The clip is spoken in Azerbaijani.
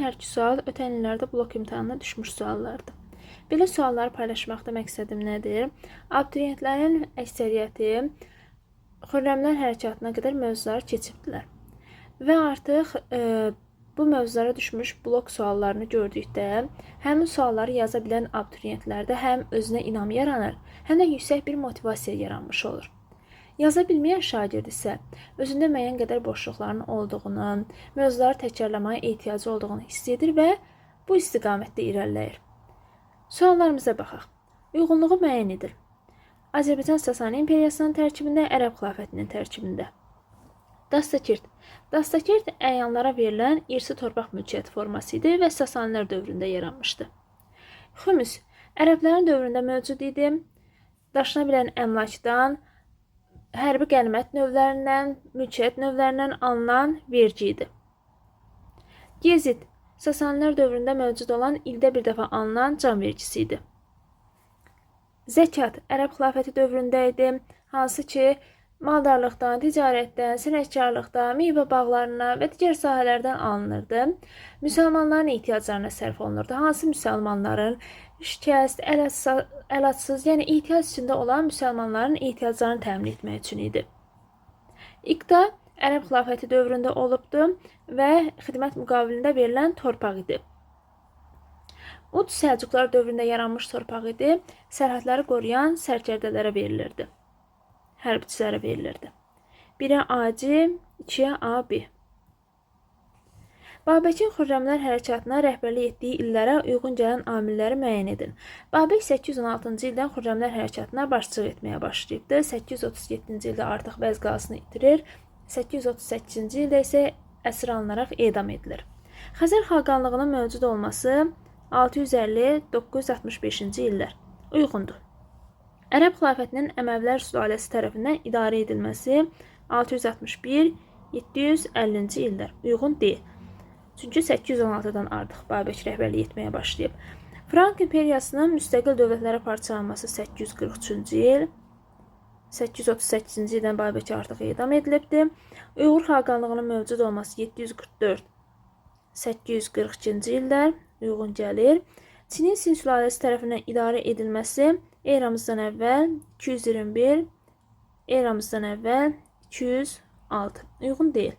hər iki sual ötən illərdə blok imtahanına düşmüş suallardır. Belə sualları paylaşmaqda məqsədim nədir? Abituriyentlərin əksəriyyəti Xürrəmlər Hərəkatına qədər mövzuları keçibdilər. Və artıq bu mövzulara düşmüş blok suallarını gördükdə həmin sualları yaza bilən abituriyentlərdə həm özünə inam yaranır, həm də yüksək bir motivasiya yaranmış olur. Yaza bilməyən şagird isə özündə müəyyən qədər boşluqların olduğunu, mövzuları təkrarlamaya ehtiyacı olduğunu hiss edir və bu istiqamətdə irəliləyir. Suallarımıza baxaq. Uyğunluğu müəyyən edir. Azərbaycan Sasani İmperiyasının tərkibində, Ərəb xilafətinin tərkibində. Dastakirt. Dastakirt əyanlara verilən irsi torpaq mülkiyyəti forması idi və Sasanilər dövründə yaranmışdı. Xümüs. Ərəblərin dövründə mövcud idi. Daşına bilən əmlakdan, hərbi qənimət növlərindən, mülkiyyət növlərindən alınan vergi idi. Gezid. Sasanilər dövründə mövcud olan ildə bir dəfə alınan can vergisi idi. Zəkat. Ərəb xilafəti dövründə idi, hansı ki, maldarlıqdan, ticarətdən, sənətkarlıqdan, meyvə bağlarından və digər sahələrdən alınırdı. Müsəlmanların ehtiyaclarına sərf olunurdu. Hansı müsəlmanların şikəst, əlacsız, yəni ehtiyac içində olan müsəlmanların ehtiyaclarını təmin etmək üçün idi. İqta Ərəb xilafəti dövründə olubdu və xidmət müqabilində verilən torpaq idi. Ud Səlcuqlar dövründə yaranmış torpaq idi, sərhədləri qoruyan sərkərdələrə verilirdi. Hərbçilərə verilirdi. 1-ə Aci, 2-ə Abi. Babəkin Xürrəmlər Hərəkatına rəhbərlik etdiyi illərə uyğun gələn amilləri müəyyən edin. Babək 816-cı ildən Xürrəmlər Hərəkatına başçılıq etməyə başlayıbdı. 837-ci ildə artıq vəzqasını itirir. 838-ci ildə isə əsir alınaraq edam edilir. Xəzər xaqanlığının mövcud olması 650-965-ci illər uyğundur. Ərəb xilafətinin Əməvilər sülaləsi tərəfindən idarə edilməsi 661-750-ci illər uyğun deyil. Çünki 816-dan artıq Babək rəhbərlik etməyə başlayıb. Frank imperiyasının müstəqil dövlətlərə parçalanması 843-cü il. 838-ci ildən Babək artıq edam edilibdir. Uyğur xaqanlığının mövcud olması 744-842-ci illər uyğun gəlir. Çinin Sin sülaləsi tərəfindən idarə edilməsi eramızdan əvvəl 221, eramızdan əvvəl 206 uyğun deyil.